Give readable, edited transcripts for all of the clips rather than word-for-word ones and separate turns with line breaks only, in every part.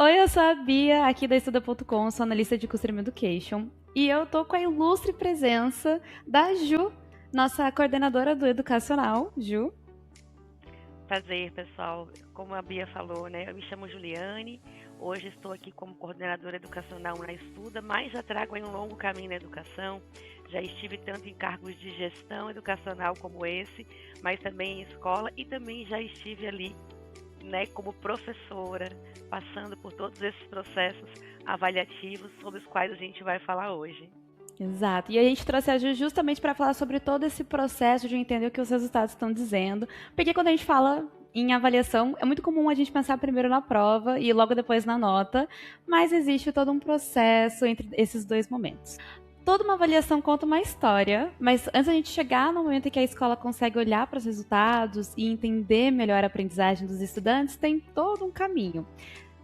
Oi, eu sou a Bia, aqui da Estuda.com, sou analista de Customer Education. E eu tô com a ilustre presença da Ju, nossa coordenadora do Educacional. Ju.
Prazer, pessoal. Como a Bia falou, né? Eu me chamo Juliane. Hoje estou aqui como coordenadora educacional na Estuda, mas já trago aí um longo caminho na educação. Já estive tanto em cargos de gestão educacional como esse, mas também em escola e também já estive ali, né, como professora, passando por todos esses processos avaliativos sobre os quais a gente vai falar hoje.
Exato. E a gente trouxe a Ju justamente para falar sobre todo esse processo de entender o que os resultados estão dizendo. Porque quando a gente fala em avaliação, é muito comum a gente pensar primeiro na prova e logo depois na nota, mas existe todo um processo entre esses dois momentos. Toda uma avaliação conta uma história, mas antes da gente chegar no momento em que a escola consegue olhar para os resultados e entender melhor a aprendizagem dos estudantes, tem todo um caminho.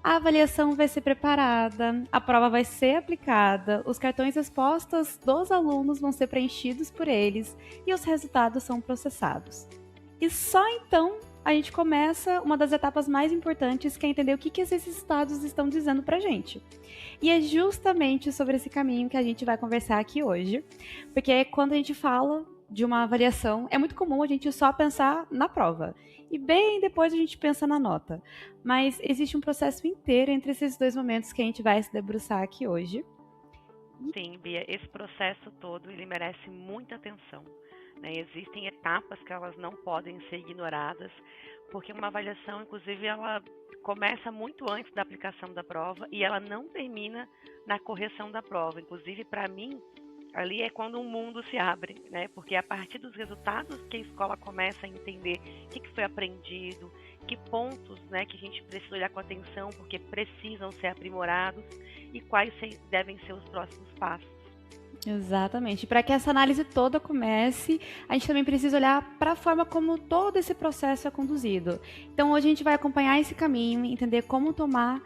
A avaliação vai ser preparada, a prova vai ser aplicada, os cartões respostas dos alunos vão ser preenchidos por eles e os resultados são processados. E só então a gente começa uma das etapas mais importantes, que é entender o que esses resultados estão dizendo pra gente. E é justamente sobre esse caminho que a gente vai conversar aqui hoje, porque quando a gente fala de uma avaliação, é muito comum a gente só pensar na prova. E bem depois a gente pensa na nota. Mas existe um processo inteiro entre esses dois momentos que a gente vai se debruçar aqui hoje.
Sim, Bia, esse processo todo ele merece muita atenção, né? Existem etapas que elas não podem ser ignoradas, porque uma avaliação, inclusive, ela começa muito antes da aplicação da prova e ela não termina na correção da prova. Inclusive, para mim, ali é quando um mundo se abre, né? Porque é a partir dos resultados que a escola começa a entender o que foi aprendido, que pontos, né, que a gente precisa olhar com atenção porque precisam ser aprimorados e quais devem ser os próximos passos.
Exatamente. Para que essa análise toda comece, a gente também precisa olhar para a forma como todo esse processo é conduzido. Então, hoje a gente vai acompanhar esse caminho, entender como tornar,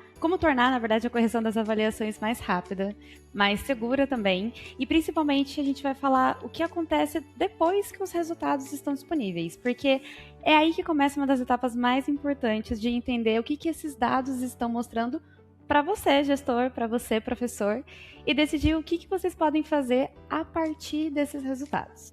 na verdade, a correção das avaliações mais rápida, mais segura também, e principalmente a gente vai falar o que acontece depois que os resultados estão disponíveis, porque é aí que começa uma das etapas mais importantes de entender o que esses dados estão mostrando para você, gestor, para você, professor, e decidir o que vocês podem fazer a partir desses resultados.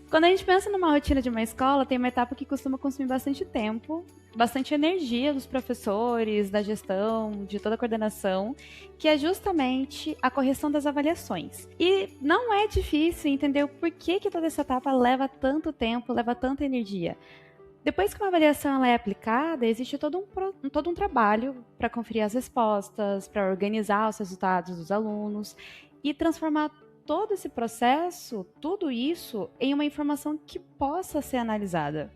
Quando a gente pensa numa rotina de uma escola, tem uma etapa que costuma consumir bastante tempo, bastante energia dos professores, da gestão, de toda a coordenação, que é justamente a correção das avaliações. E não é difícil entender o porquê que toda essa etapa leva tanto tempo, leva tanta energia. Depois que uma avaliação ela é aplicada, existe todo um trabalho para conferir as respostas, para organizar os resultados dos alunos e transformar todo esse processo, tudo isso, em uma informação que possa ser analisada.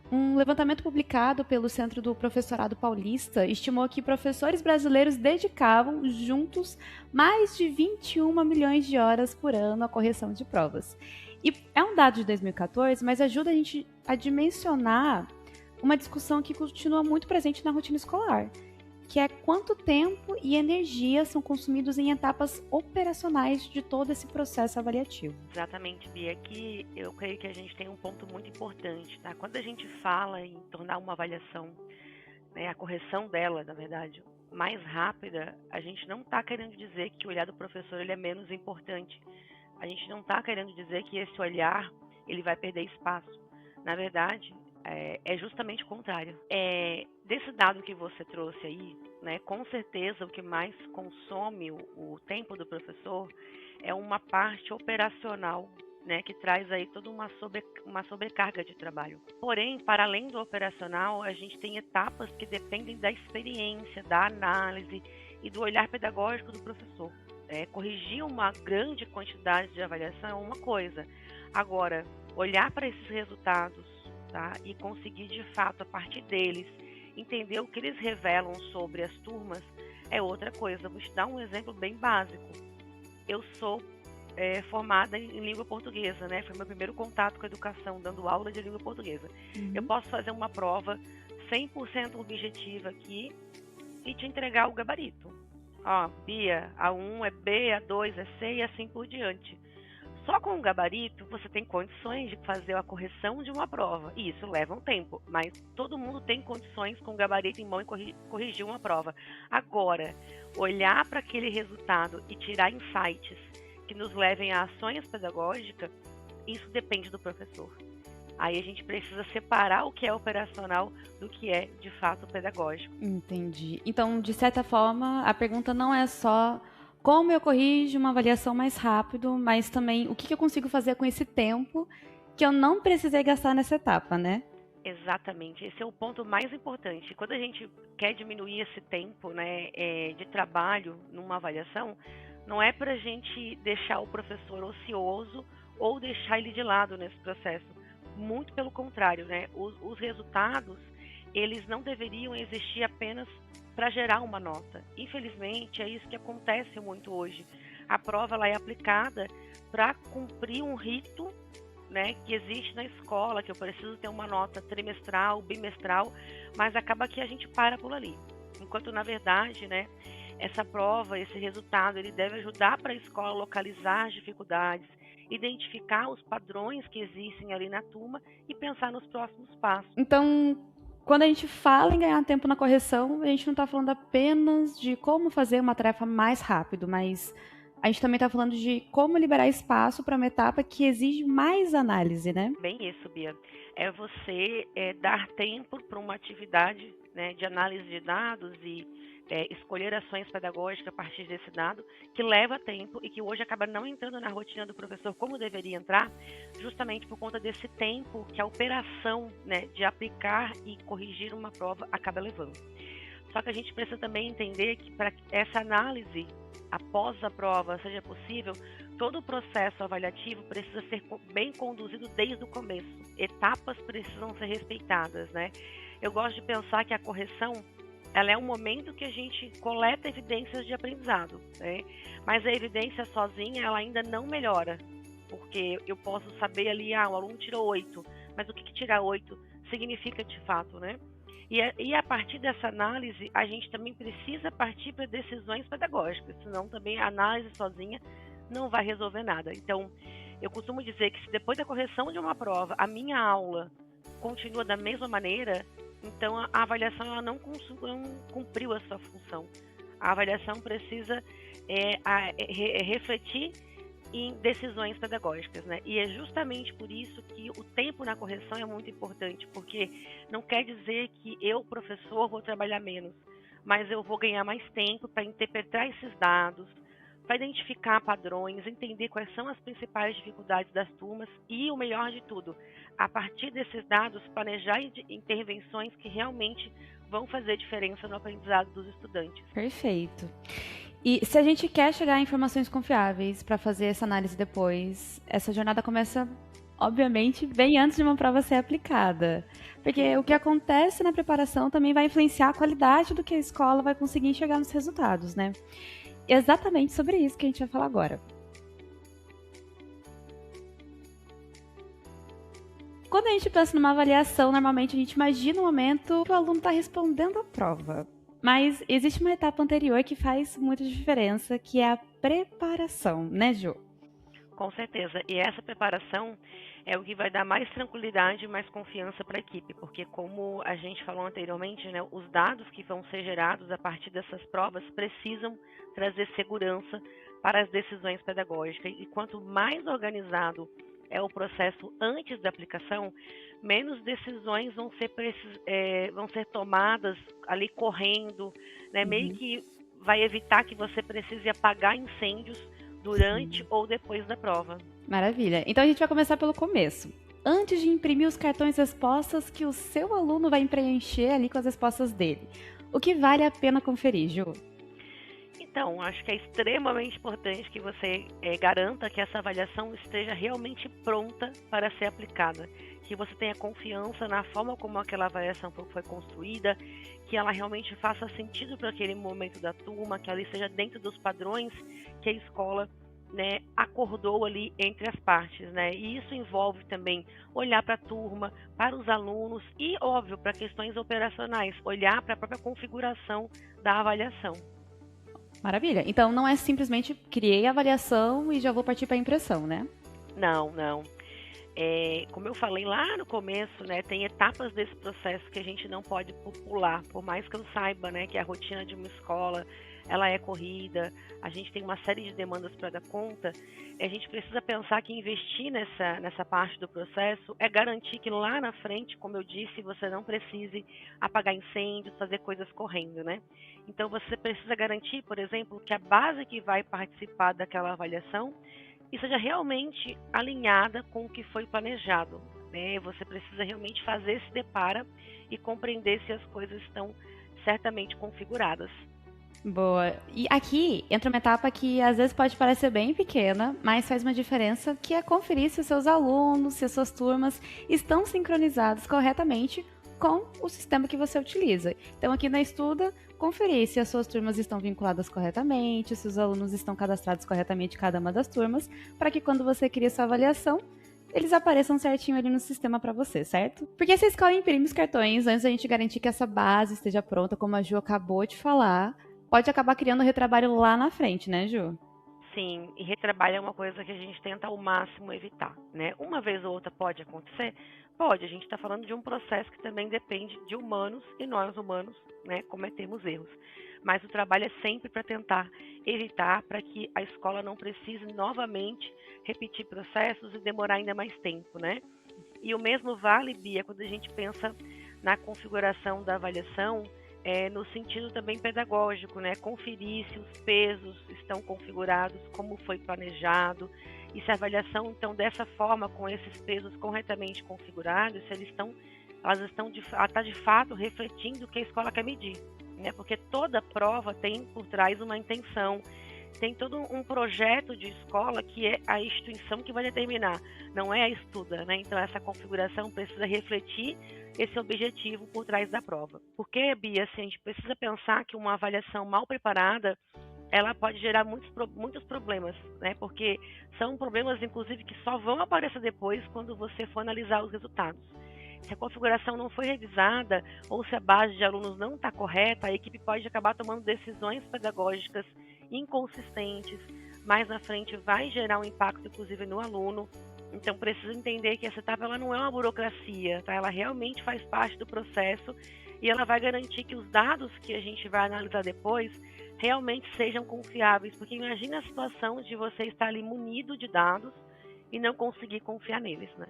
Um levantamento publicado pelo Centro do Professorado Paulista estimou que professores brasileiros dedicavam, juntos, mais de 21 milhões de horas por ano à correção de provas. E é um dado de 2014, mas ajuda a gente a dimensionar uma discussão que continua muito presente na rotina escolar, que é quanto tempo e energia são consumidos em etapas operacionais de todo esse processo avaliativo.
Exatamente, Bia. Aqui eu creio que a gente tem um ponto muito importante, tá? Quando a gente fala em tornar uma avaliação, né, a correção dela, na verdade, mais rápida, a gente não está querendo dizer que o olhar do professor ele é menos importante. A gente não está querendo dizer que esse olhar ele vai perder espaço. Na verdade, é justamente o contrário. Desse dado que você trouxe aí, né, com certeza o que mais consome o tempo do professor é uma parte operacional, né, que traz aí toda uma sobrecarga de trabalho. Porém, para além do operacional, a gente tem etapas que dependem da experiência, da análise e do olhar pedagógico do professor. Corrigir uma grande quantidade de avaliação é uma coisa. Agora, olhar para esses resultados, tá, e conseguir de fato, a partir deles, entender o que eles revelam sobre as turmas é outra coisa. Vou te dar um exemplo bem básico. Eu sou formada em língua portuguesa, né? Foi meu primeiro contato com a educação, dando aula de língua portuguesa. Eu posso fazer uma prova 100% objetiva aqui e te entregar o gabarito. Ó, Bia, A1 é B, A2 é C e assim por diante. Só com o gabarito você tem condições de fazer a correção de uma prova, e isso leva um tempo, mas todo mundo tem condições com o gabarito em mão e corrigir uma prova. Agora, olhar para aquele resultado e tirar insights que nos levem a ações pedagógicas, isso depende do professor. Aí a gente precisa separar o que é operacional do que é, de fato, pedagógico.
Entendi. Então, de certa forma, a pergunta não é só como eu corrijo uma avaliação mais rápido, mas também o que eu consigo fazer com esse tempo que eu não precisei gastar nessa etapa, né?
Exatamente, esse é o ponto mais importante. Quando a gente quer diminuir esse tempo, né, de trabalho numa avaliação, não é para a gente deixar o professor ocioso ou deixar ele de lado nesse processo. Muito pelo contrário, né? Os resultados, eles não deveriam existir apenas para gerar uma nota. Infelizmente, é isso que acontece muito hoje. A prova ela é aplicada para cumprir um rito, né, que existe na escola, que eu preciso ter uma nota trimestral, bimestral, mas acaba que a gente para por ali. Enquanto, na verdade, né, essa prova, esse resultado, ele deve ajudar para a escola localizar as dificuldades, identificar os padrões que existem ali na turma e pensar nos próximos passos.
Então, quando a gente fala em ganhar tempo na correção, a gente não está falando apenas de como fazer uma tarefa mais rápido, mas a gente também está falando de como liberar espaço para uma etapa que exige mais análise, né?
Bem isso, Bia. É você dar tempo para uma atividade, né, de análise de dados e escolher ações pedagógicas a partir desse dado, que leva tempo e que hoje acaba não entrando na rotina do professor como deveria entrar, justamente por conta desse tempo que a operação, né, de aplicar e corrigir uma prova acaba levando. Só que a gente precisa também entender que para essa análise após a prova seja possível, todo o processo avaliativo precisa ser bem conduzido desde o começo. Etapas precisam ser respeitadas, né? Eu gosto de pensar que a correção, ela é um momento que a gente coleta evidências de aprendizado, né? Mas a evidência sozinha, ela ainda não melhora, porque eu posso saber ali, o aluno tirou 8, mas o que tirar 8 significa de fato, né? E a partir dessa análise, a gente também precisa partir para decisões pedagógicas, senão também a análise sozinha não vai resolver nada. Então, eu costumo dizer que se depois da correção de uma prova, a minha aula continua da mesma maneira, então a avaliação ela não cumpriu a sua função. A avaliação precisa refletir em decisões pedagógicas, né? E é justamente por isso que o tempo na correção é muito importante, porque não quer dizer que eu, professor, vou trabalhar menos, mas eu vou ganhar mais tempo para interpretar esses dados, para identificar padrões, entender quais são as principais dificuldades das turmas e, o melhor de tudo, a partir desses dados, planejar intervenções que realmente vão fazer diferença no aprendizado dos estudantes.
Perfeito. E se a gente quer chegar a informações confiáveis para fazer essa análise depois, essa jornada começa, obviamente, bem antes de uma prova ser aplicada. Porque o que acontece na preparação também vai influenciar a qualidade do que a escola vai conseguir enxergar nos resultados, né? Exatamente sobre isso que a gente vai falar agora. Quando a gente pensa numa avaliação, normalmente a gente imagina o momento que o aluno está respondendo a prova. Mas existe uma etapa anterior que faz muita diferença, que é a preparação, né, Ju?
Com certeza. E essa preparação é o que vai dar mais tranquilidade e mais confiança para a equipe, porque como a gente falou anteriormente, né, os dados que vão ser gerados a partir dessas provas precisam trazer segurança para as decisões pedagógicas. E quanto mais organizado é o processo antes da aplicação, menos decisões vão ser tomadas ali correndo, né? Meio que vai evitar que você precise apagar incêndios durante ou depois da prova.
Maravilha. Então a gente vai começar pelo começo. Antes de imprimir os cartões respostas que o seu aluno vai preencher ali com as respostas dele, o que vale a pena conferir, Ju?
Então, acho que é extremamente importante que você garanta que essa avaliação esteja realmente pronta para ser aplicada, que você tenha confiança na forma como aquela avaliação foi construída, que ela realmente faça sentido para aquele momento da turma, que ela esteja dentro dos padrões que a escola, né, acordou ali entre as partes, né? E isso envolve também olhar para a turma, para os alunos e, óbvio, para questões operacionais, olhar para a própria configuração da avaliação.
Maravilha. Então não é simplesmente criei a avaliação e já vou partir para a impressão, né?
Não, não. Como eu falei lá no começo, né, tem etapas desse processo que a gente não pode pular, por mais que eu saiba, né, que a rotina de uma escola, ela é corrida, a gente tem uma série de demandas para dar conta, a gente precisa pensar que investir nessa parte do processo é garantir que lá na frente, como eu disse, você não precise apagar incêndios, fazer coisas correndo, né? Então você precisa garantir, por exemplo, que a base que vai participar daquela avaliação e seja realmente alinhada com o que foi planejado, né? Você precisa realmente fazer esse depara e compreender se as coisas estão certamente configuradas.
Boa. E aqui entra uma etapa que às vezes pode parecer bem pequena, mas faz uma diferença, que é conferir se os seus alunos, se as suas turmas estão sincronizados corretamente com o sistema que você utiliza. Então aqui na Estuda, conferir se as suas turmas estão vinculadas corretamente, se os alunos estão cadastrados corretamente em cada uma das turmas, para que quando você cria sua avaliação, eles apareçam certinho ali no sistema para você, certo? Porque se a escola imprime os cartões antes da gente garantir que essa base esteja pronta, como a Ju acabou de falar, pode acabar criando retrabalho lá na frente, né, Ju?
Sim, e retrabalho é uma coisa que a gente tenta ao máximo evitar, né? Uma vez ou outra pode acontecer? Pode, a gente está falando de um processo que também depende de humanos e nós humanos, né, cometemos erros. Mas o trabalho é sempre para tentar evitar para que a escola não precise novamente repetir processos e demorar ainda mais tempo, né? E o mesmo vale, Bia, quando a gente pensa na configuração da avaliação, no sentido também pedagógico, né? Conferir se os pesos estão configurados como foi planejado e se a avaliação, então, dessa forma, com esses pesos corretamente configurados, se elas estão de fato refletindo o que a escola quer medir, né? Porque toda prova tem por trás uma intenção, tem todo um projeto de escola que é a instituição que vai determinar, não é a Estuda, né? Então essa configuração precisa refletir esse objetivo por trás da prova. Porque, Bia, assim, a gente precisa pensar que uma avaliação mal preparada, ela pode gerar muitos problemas, né? Porque são problemas, inclusive, que só vão aparecer depois quando você for analisar os resultados. Se a configuração não foi revisada ou se a base de alunos não está correta, a equipe pode acabar tomando decisões pedagógicas inconsistentes, mais na frente vai gerar um impacto, inclusive, no aluno. Então, precisa entender que essa etapa ela não é uma burocracia, tá? Ela realmente faz parte do processo e ela vai garantir que os dados que a gente vai analisar depois realmente sejam confiáveis, porque imagina a situação de você estar ali munido de dados e não conseguir confiar neles, né?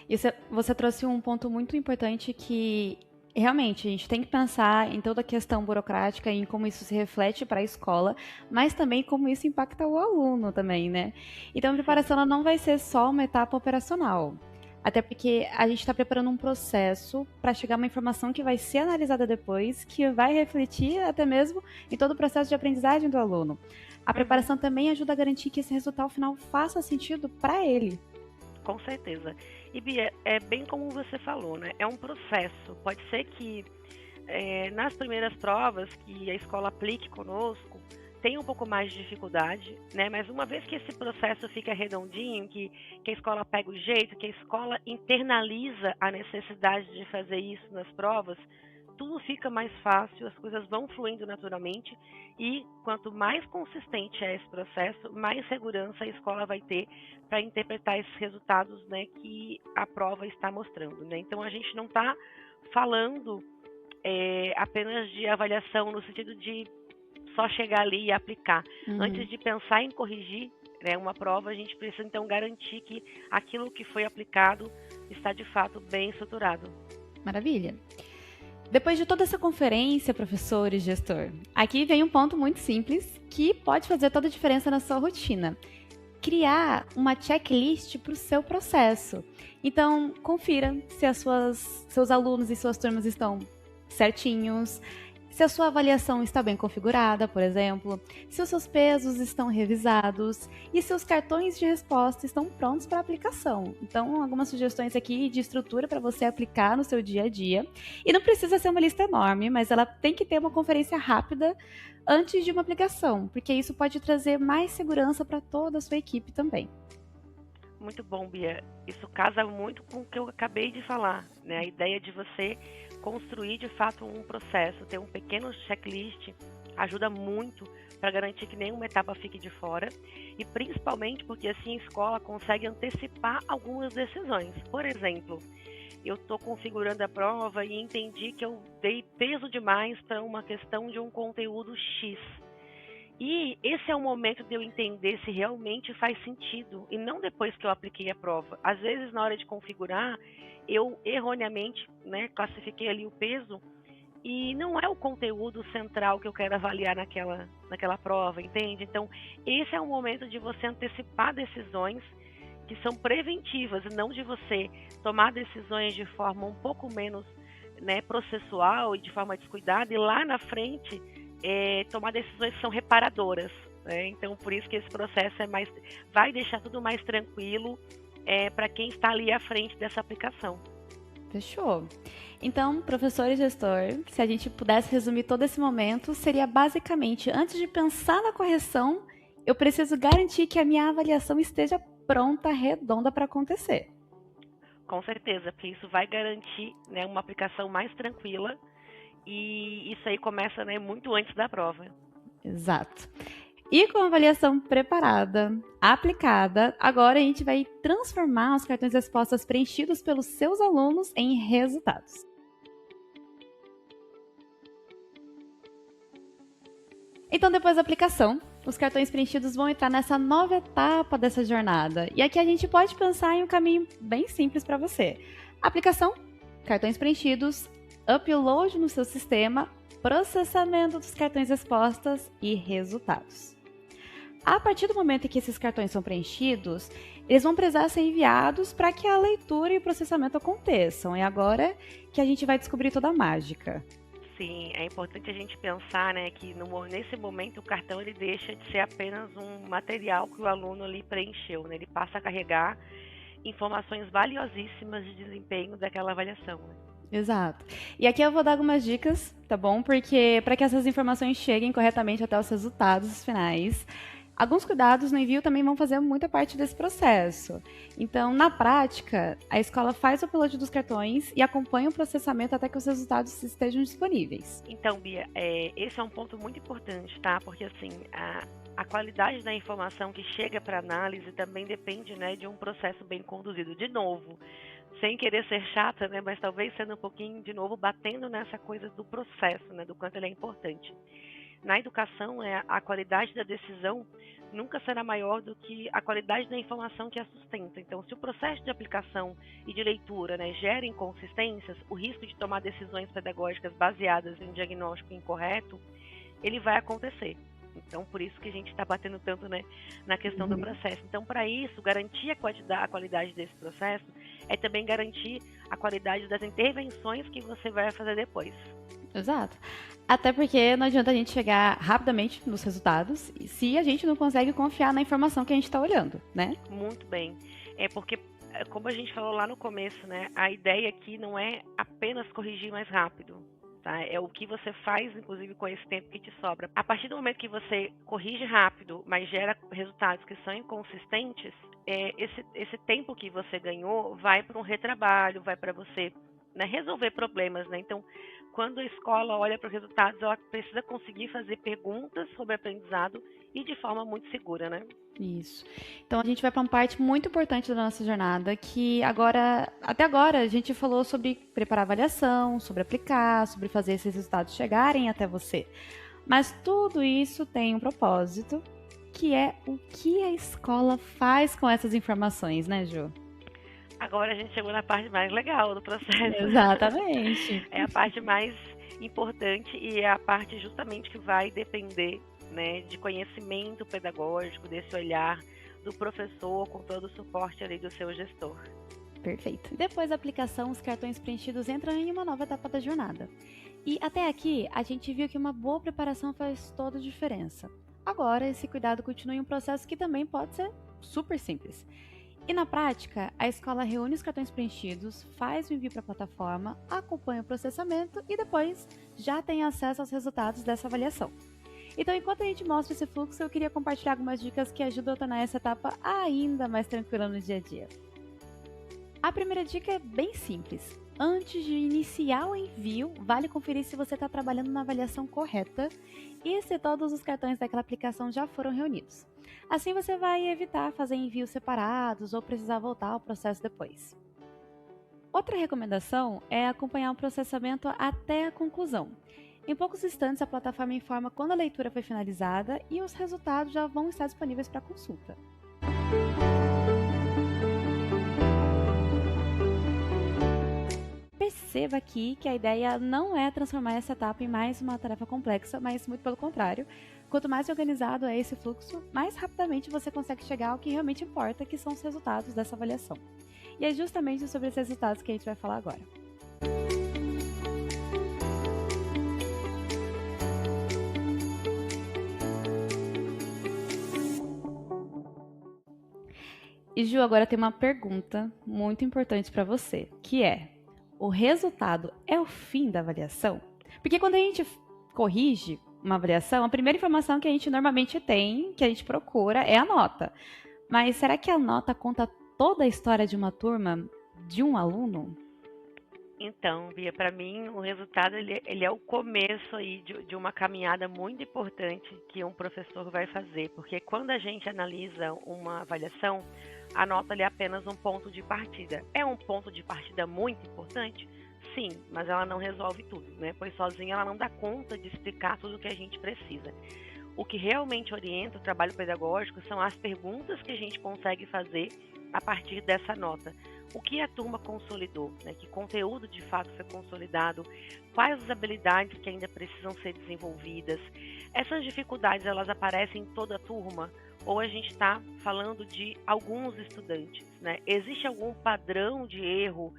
E você trouxe um ponto muito importante que realmente a gente tem que pensar em toda a questão burocrática e em como isso se reflete para a escola, mas também como isso impacta o aluno também, né? Então a preparação ela não vai ser só uma etapa operacional. Até porque a gente está preparando um processo para chegar a uma informação que vai ser analisada depois, que vai refletir até mesmo em todo o processo de aprendizagem do aluno. A preparação também ajuda a garantir que esse resultado final faça sentido para ele.
Com certeza. E Bia, é bem como você falou, né? É um processo. Pode ser que nas primeiras provas que a escola aplique conosco, tenha um pouco mais de dificuldade, né? Mas uma vez que esse processo fica redondinho, que a escola pega o jeito, que a escola internaliza a necessidade de fazer isso nas provas, tudo fica mais fácil, as coisas vão fluindo naturalmente e quanto mais consistente é esse processo, mais segurança a escola vai ter para interpretar esses resultados, né, que a prova está mostrando, né? Então a gente não está falando apenas de avaliação no sentido de só chegar ali e aplicar. Antes de pensar em corrigir, né, uma prova, a gente precisa então garantir que aquilo que foi aplicado está de fato bem estruturado.
Maravilha. Depois de toda essa conferência, professor e gestor, aqui vem um ponto muito simples que pode fazer toda a diferença na sua rotina. Criar uma checklist para o seu processo. Então, confira se seus alunos e suas turmas estão certinhos, se a sua avaliação está bem configurada, por exemplo, se os seus pesos estão revisados e se os cartões de resposta estão prontos para aplicação. Então, algumas sugestões aqui de estrutura para você aplicar no seu dia a dia. E não precisa ser uma lista enorme, mas ela tem que ter uma conferência rápida antes de uma aplicação, porque isso pode trazer mais segurança para toda a sua equipe também.
Muito bom, Bia. Isso casa muito com o que eu acabei de falar, né? A ideia de você construir de fato um processo, ter um pequeno checklist ajuda muito para garantir que nenhuma etapa fique de fora e principalmente porque assim a escola consegue antecipar algumas decisões. Por exemplo, eu estou configurando a prova e entendi que eu dei peso demais para uma questão de um conteúdo X. E esse é o momento de eu entender se realmente faz sentido, e não depois que eu apliquei a prova. Às vezes, na hora de configurar, eu erroneamente, né, classifiquei ali o peso, e não é o conteúdo central que eu quero avaliar naquela prova, entende? Então, esse é o momento de você antecipar decisões que são preventivas, e não de você tomar decisões de forma um pouco menos, né, processual e de forma descuidada, e lá na frente tomar decisões que são reparadoras, né? Então, por isso que esse processo vai deixar tudo mais tranquilo para quem está ali à frente dessa aplicação.
Fechou. Então, professor e gestor, se a gente pudesse resumir todo esse momento, seria basicamente, antes de pensar na correção, eu preciso garantir que a minha avaliação esteja pronta, redonda para acontecer.
Com certeza, porque isso vai garantir, né, uma aplicação mais tranquila. E isso aí começa, né, muito antes da prova.
Exato. E com a avaliação preparada, aplicada, agora a gente vai transformar os cartões de respostas preenchidos pelos seus alunos em resultados. Então, depois da aplicação, os cartões preenchidos vão entrar nessa nova etapa dessa jornada. E aqui a gente pode pensar em um caminho bem simples para você. Aplicação, cartões preenchidos, upload no seu sistema, processamento dos cartões respostas e resultados. A partir do momento em que esses cartões são preenchidos, eles vão precisar ser enviados para que a leitura e o processamento aconteçam. É agora que a gente vai descobrir toda a mágica.
Sim, é importante a gente pensar, né, que nesse momento o cartão ele deixa de ser apenas um material que o aluno ali preencheu, né? Ele passa a carregar informações valiosíssimas de desempenho daquela avaliação, né?
Exato. E aqui eu vou dar algumas dicas, tá bom? Porque para que essas informações cheguem corretamente até os resultados finais, alguns cuidados no envio também vão fazer muita parte desse processo. Então, na prática, a escola faz o upload dos cartões e acompanha o processamento até que os resultados estejam disponíveis.
Então, Bia, esse é um ponto muito importante, tá? Porque assim, a qualidade da informação que chega para análise também depende, né, de um processo bem conduzido. De novo, sem querer ser chata, né, mas talvez sendo um pouquinho, de novo, batendo nessa coisa do processo, né, do quanto ele é importante. Na educação, a qualidade da decisão nunca será maior do que a qualidade da informação que a sustenta. Então, se o processo de aplicação e de leitura, né, gera inconsistências, o risco de tomar decisões pedagógicas baseadas em um diagnóstico incorreto, ele vai acontecer. Então, por isso que a gente está batendo tanto, né, na questão do processo. Então, para isso, garantir a qualidade desse processo é também garantir a qualidade das intervenções que você vai fazer depois.
Exato. Até porque não adianta a gente chegar rapidamente nos resultados se a gente não consegue confiar na informação que a gente está olhando, né?
Muito bem. Porque, como a gente falou lá no começo, né, a ideia aqui não é apenas corrigir mais rápido. Tá? É o que você faz, inclusive, com esse tempo que te sobra. A partir do momento que você corrige rápido, mas gera resultados que são inconsistentes, esse tempo que você ganhou vai para um retrabalho, vai para você, né, resolver problemas, né? Então, quando a escola olha para os resultados, ela precisa conseguir fazer perguntas sobre aprendizado e de forma muito segura, né?
Isso. Então, a gente vai para uma parte muito importante da nossa jornada, que até agora, a gente falou sobre preparar avaliação, sobre aplicar, sobre fazer esses resultados chegarem até você. Mas tudo isso tem um propósito, que é o que a escola faz com essas informações, né, Ju?
Agora a gente chegou na parte mais legal do processo.
Exatamente.
É a parte mais importante e é a parte justamente que vai depender, né, de conhecimento pedagógico, desse olhar do professor com todo o suporte ali do seu gestor.
Perfeito. Depois da aplicação, os cartões preenchidos entram em uma nova etapa da jornada. E até aqui, a gente viu que uma boa preparação faz toda a diferença. Agora, esse cuidado continua em um processo que também pode ser super simples. E na prática, a escola reúne os cartões preenchidos, faz o envio para a plataforma, acompanha o processamento e depois já tem acesso aos resultados dessa avaliação. Então, enquanto a gente mostra esse fluxo, eu queria compartilhar algumas dicas que ajudam a tornar essa etapa ainda mais tranquila no dia a dia. A primeira dica é bem simples. Antes de iniciar o envio, vale conferir se você está trabalhando na avaliação correta e se todos os cartões daquela aplicação já foram reunidos. Assim você vai evitar fazer envios separados ou precisar voltar ao processo depois. Outra recomendação é acompanhar o processamento até a conclusão. Em poucos instantes, a plataforma informa quando a leitura foi finalizada e os resultados já vão estar disponíveis para consulta. Perceba aqui que a ideia não é transformar essa etapa em mais uma tarefa complexa, mas muito pelo contrário. Quanto mais organizado é esse fluxo, mais rapidamente você consegue chegar ao que realmente importa, que são os resultados dessa avaliação. E é justamente sobre esses resultados que a gente vai falar agora. E Ju, agora tem uma pergunta muito importante para você, que é: o resultado é o fim da avaliação? Porque quando a gente corrige uma avaliação, a primeira informação que a gente normalmente tem, que a gente procura, é a nota. Mas será que a nota conta toda a história de uma turma, de um aluno?
Então, Bia, para mim o resultado ele é o começo aí de uma caminhada muito importante que um professor vai fazer, porque quando a gente analisa uma avaliação, a nota ali é apenas um ponto de partida. É um ponto de partida muito importante? Sim, mas ela não resolve tudo, né? Pois sozinha ela não dá conta de explicar tudo o que a gente precisa. O que realmente orienta o trabalho pedagógico são as perguntas que a gente consegue fazer a partir dessa nota. O que a turma consolidou, né? Que conteúdo de fato foi consolidado, quais as habilidades que ainda precisam ser desenvolvidas. Essas dificuldades elas aparecem em toda a turma ou a gente está falando de alguns estudantes, né? Existe algum padrão de erro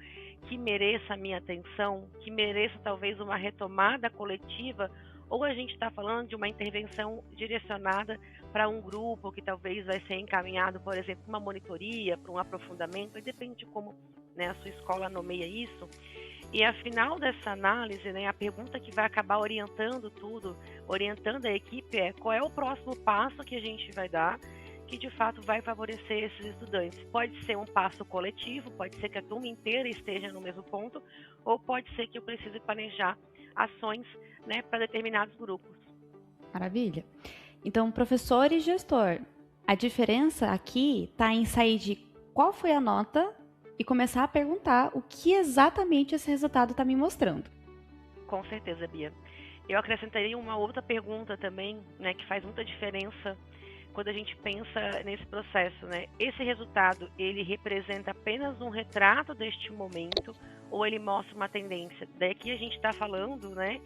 que mereça a minha atenção, que mereça talvez uma retomada coletiva, ou a gente está falando de uma intervenção direcionada para um grupo que talvez vai ser encaminhado, por exemplo, para uma monitoria, para um aprofundamento, e depende de como, né, a sua escola nomeia isso. E afinal dessa análise, né, a pergunta que vai acabar orientando tudo, orientando a equipe é: qual é o próximo passo que a gente vai dar que de fato vai favorecer esses estudantes? Pode ser um passo coletivo, pode ser que a turma inteira esteja no mesmo ponto, ou pode ser que eu precise planejar ações, né, para determinados grupos.
Maravilha. Então, professor e gestor, a diferença aqui está em sair de qual foi a nota e começar a perguntar o que exatamente esse resultado está me mostrando.
Com certeza, Bia. Eu acrescentaria uma outra pergunta também, né, que faz muita diferença quando a gente pensa nesse processo, né? Esse resultado, ele representa apenas um retrato deste momento ou ele mostra uma tendência? Daqui a gente está falando, né,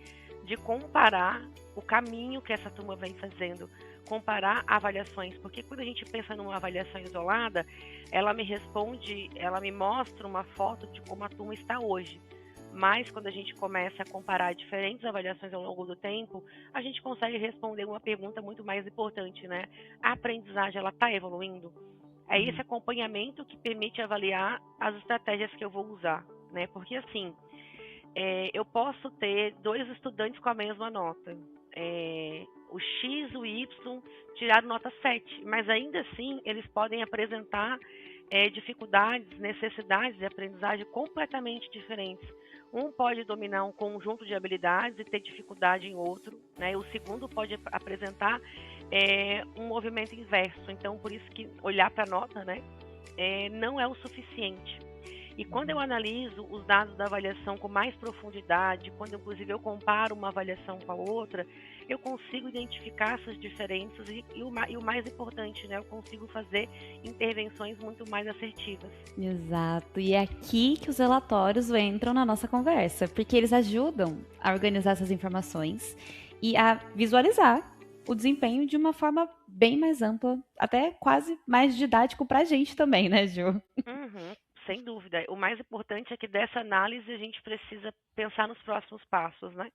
de comparar o caminho que essa turma vem fazendo, comparar avaliações, porque quando a gente pensa numa avaliação isolada, ela me responde, ela me mostra uma foto de como a turma está hoje. Mas quando a gente começa a comparar diferentes avaliações ao longo do tempo, a gente consegue responder uma pergunta muito mais importante, né? A aprendizagem, ela está evoluindo? É esse acompanhamento que permite avaliar as estratégias que eu vou usar, né? Porque assim, eu posso ter dois estudantes com a mesma nota. O X e o Y tiraram nota 7, mas ainda assim eles podem apresentar dificuldades, necessidades de aprendizagem completamente diferentes. Um pode dominar um conjunto de habilidades e ter dificuldade em outro, né? O segundo pode apresentar um movimento inverso. Então, por isso que olhar para a nota, né, não é o suficiente. E quando eu analiso os dados da avaliação com mais profundidade, quando inclusive eu comparo uma avaliação com a outra, eu consigo identificar essas diferenças e o mais importante, né, eu consigo fazer intervenções muito mais assertivas.
Exato. E é aqui que os relatórios entram na nossa conversa, porque eles ajudam a organizar essas informações e a visualizar o desempenho de uma forma bem mais ampla, até quase mais didático para a gente também, né, Ju?
Uhum, sem dúvida. O mais importante é que dessa análise a gente precisa pensar nos próximos passos, né?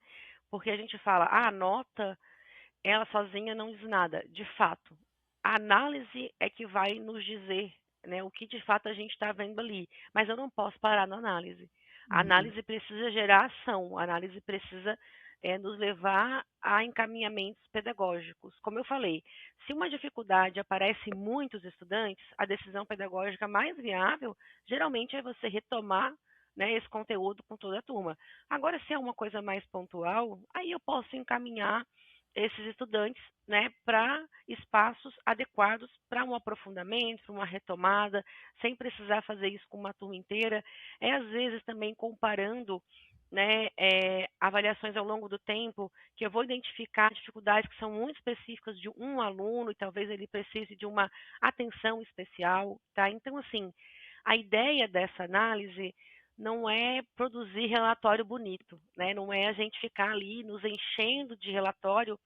Porque a gente fala, a nota, ela sozinha não diz nada. De fato, a análise é que vai nos dizer, né, o que de fato a gente está vendo ali. Mas eu não posso parar na análise. A análise precisa gerar ação, a análise precisa nos levar a encaminhamentos pedagógicos. Como eu falei, se uma dificuldade aparece em muitos estudantes, a decisão pedagógica mais viável geralmente é você retomar, né, esse conteúdo com toda a turma. Agora, se é uma coisa mais pontual, aí eu posso encaminhar esses estudantes, né, para espaços adequados para um aprofundamento, para uma retomada, sem precisar fazer isso com uma turma inteira. Às vezes também comparando, né, avaliações ao longo do tempo, que eu vou identificar dificuldades que são muito específicas de um aluno e talvez ele precise de uma atenção especial, tá? Então, assim, a ideia dessa análise não é produzir relatório bonito, né? Não é a gente ficar ali nos enchendo de relatório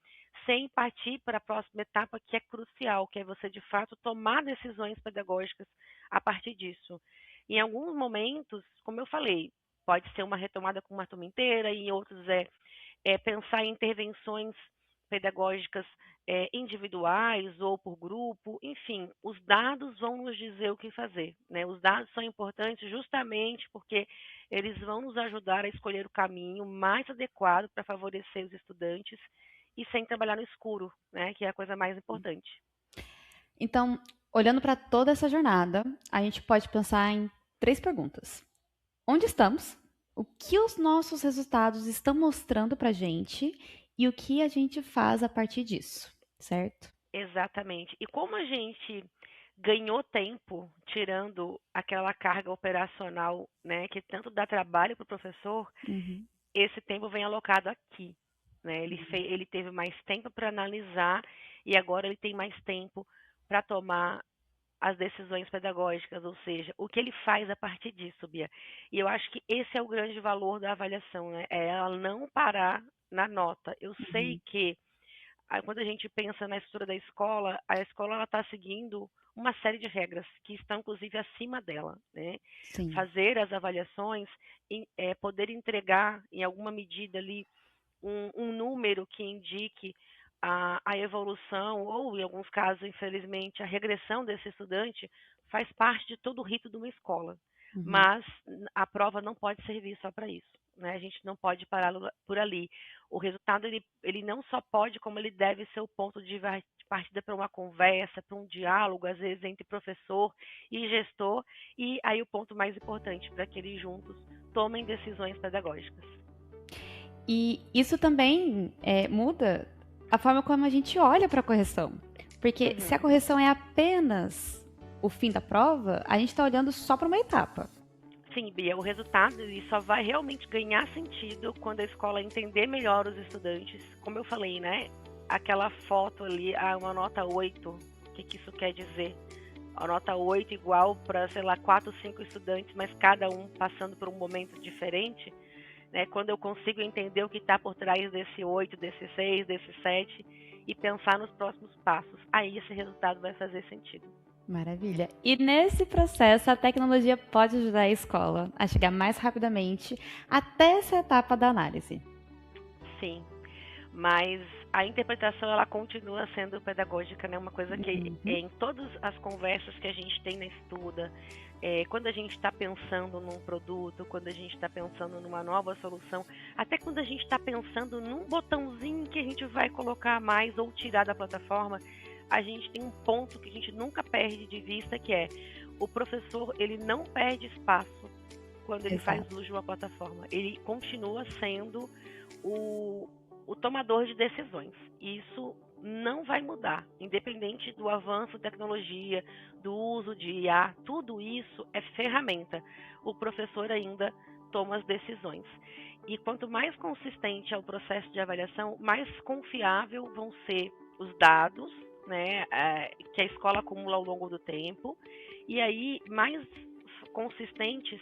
sem partir para a próxima etapa que é crucial, que é você de fato tomar decisões pedagógicas a partir disso. Em alguns momentos, como eu falei, pode ser uma retomada com uma turma inteira, e em outros é pensar em intervenções pedagógicas individuais ou por grupo, enfim, os dados vão nos dizer o que fazer, né? Os dados são importantes justamente porque eles vão nos ajudar a escolher o caminho mais adequado para favorecer os estudantes e sem trabalhar no escuro, né? Que é a coisa mais importante.
Então, olhando para toda essa jornada, a gente pode pensar em 3 perguntas. Onde estamos? O que os nossos resultados estão mostrando para a gente? E o que a gente faz a partir disso, certo?
Exatamente. E como a gente ganhou tempo tirando aquela carga operacional, né, que tanto dá trabalho para o professor,
Uhum.
esse tempo vem alocado aqui, né? Ele teve mais tempo para analisar e agora ele tem mais tempo para tomar as decisões pedagógicas, ou seja, o que ele faz a partir disso, Bia. E eu acho que esse é o grande valor da avaliação, né? É ela não parar na nota. Eu sei
Uhum.
que quando a gente pensa na estrutura da escola, a escola ela está seguindo uma série de regras que estão inclusive acima dela, né?
Sim.
Fazer as avaliações, poder entregar em alguma medida ali um número que indique a evolução ou, em alguns casos, infelizmente, a regressão desse estudante faz parte de todo o rito de uma escola.
Uhum.
Mas a prova não pode servir só para isso, né? A gente não pode parar por ali. O resultado, ele não só pode, como ele deve ser o ponto de partida para uma conversa, para um diálogo, às vezes, entre professor e gestor, e aí o ponto mais importante, para que eles juntos tomem decisões pedagógicas.
E isso também muda a forma como a gente olha para a correção. Porque se a
Uhum.
correção é apenas o fim da prova, a gente está olhando só para uma etapa.
Sim, Bia, o resultado ele só vai realmente ganhar sentido quando a escola entender melhor os estudantes. Como eu falei, né? Aquela foto ali, uma nota 8, o que isso quer dizer? A nota 8 igual para, sei lá, 4, 5 estudantes, mas cada um passando por um momento diferente, né? Quando eu consigo entender o que está por trás desse 8, desse 6, desse 7 e pensar nos próximos passos, aí esse resultado vai fazer sentido.
Maravilha. E nesse processo, a tecnologia pode ajudar a escola a chegar mais rapidamente até essa etapa da análise.
Sim, mas a interpretação ela continua sendo pedagógica, né? Uma coisa que
Uhum.
em todas as conversas que a gente tem na estuda, quando a gente está pensando num produto, quando a gente está pensando numa nova solução, até quando a gente está pensando num botãozinho que a gente vai colocar mais ou tirar da plataforma, a gente tem um ponto que a gente nunca perde de vista, que é o professor ele não perde espaço quando ele faz
Exato.
uso de uma plataforma. Ele continua sendo o tomador de decisões. E isso não vai mudar, independente do avanço da tecnologia, do uso de IA, tudo isso é ferramenta. O professor ainda toma as decisões. E quanto mais consistente é o processo de avaliação, mais confiável vão ser os dados, né, que a escola acumula ao longo do tempo, e aí mais consistentes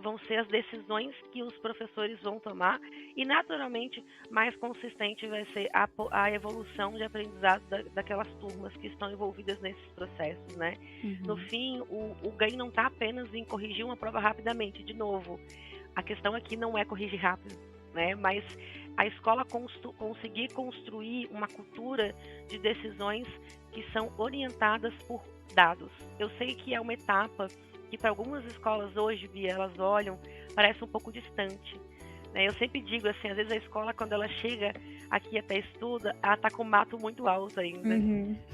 vão ser as decisões que os professores vão tomar e, naturalmente, mais consistente vai ser a evolução de aprendizado daquelas turmas que estão envolvidas nesses processos, né? No
Uhum.
fim, o ganho não está apenas em corrigir uma prova rapidamente. De novo, a questão aqui não é corrigir rápido, né? Mas a escola conseguir construir uma cultura de decisões que são orientadas por dados. Eu sei que é uma etapa que para algumas escolas hoje, Bia, elas olham, parece um pouco distante. né? Eu sempre digo assim, às vezes a escola, quando ela chega aqui até estuda, ela tá com o mato muito alto ainda,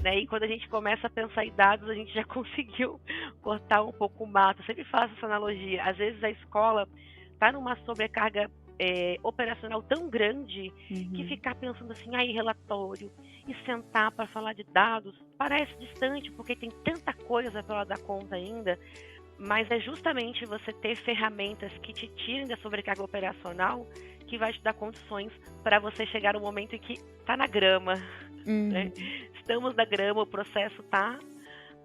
né? E quando a gente começa a pensar em dados, a gente já conseguiu cortar um pouco o mato. Eu sempre faço essa analogia. Às vezes a escola tá numa sobrecarga operacional tão grande que ficar pensando assim, aí relatório, e sentar para falar de dados, parece distante, porque tem tanta coisa para ela dar conta ainda, mas é justamente você ter ferramentas que te tirem da sobrecarga operacional que vai te dar condições para você chegar no momento em que está na grama, né? Estamos na grama, o processo está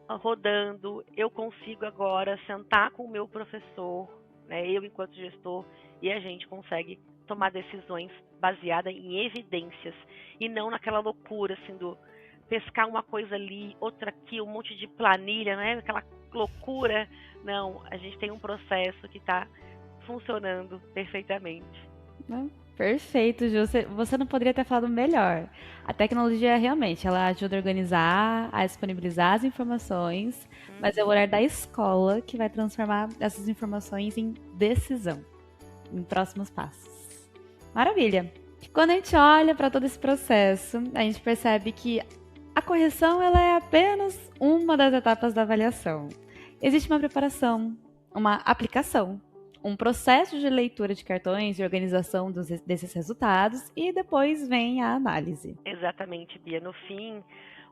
rodando, eu consigo agora sentar com o meu professor, né, eu enquanto gestor, e a gente consegue tomar decisões baseadas em evidências e não naquela loucura assim do pescar uma coisa ali, outra aqui, um monte de planilha, né, aquela loucura. Não, a gente tem um processo que está funcionando perfeitamente.
Perfeito, Ju. Você não poderia ter falado melhor. A tecnologia realmente, ela ajuda a organizar, a disponibilizar as informações, mas é o olhar da escola que vai transformar essas informações em decisão, em próximos passos. Maravilha! Quando a gente olha para todo esse processo, a gente percebe que a correção ela é apenas uma das etapas da avaliação. Existe uma preparação, uma aplicação, um processo de leitura de cartões e organização desses resultados e depois vem a análise.
Exatamente, Bia. No fim,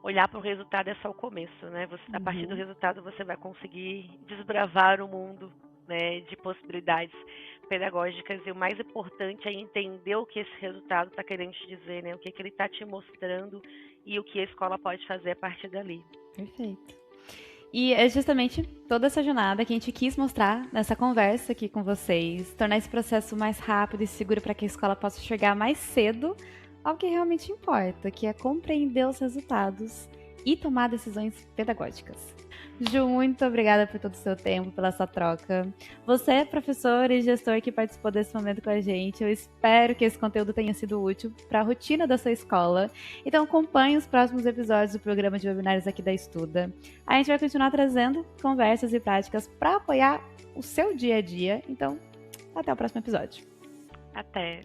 olhar para o resultado é só o começo, né? A partir do resultado você vai conseguir desbravar o mundo, né, de possibilidades pedagógicas, e o mais importante é entender o que esse resultado está querendo te dizer, né? O que ele está te mostrando e o que a escola pode fazer a partir dali.
Perfeito. E é justamente toda essa jornada que a gente quis mostrar nessa conversa aqui com vocês, tornar esse processo mais rápido e seguro para que a escola possa chegar mais cedo ao que realmente importa, que é compreender os resultados e tomar decisões pedagógicas. Ju, muito obrigada por todo o seu tempo, pela sua troca. Você, professor e gestor que participou desse momento com a gente, eu espero que esse conteúdo tenha sido útil para a rotina da sua escola. Então acompanhe os próximos episódios do programa de webinários aqui da Estuda. A gente vai continuar trazendo conversas e práticas para apoiar o seu dia a dia. Então, até o próximo episódio.
Até!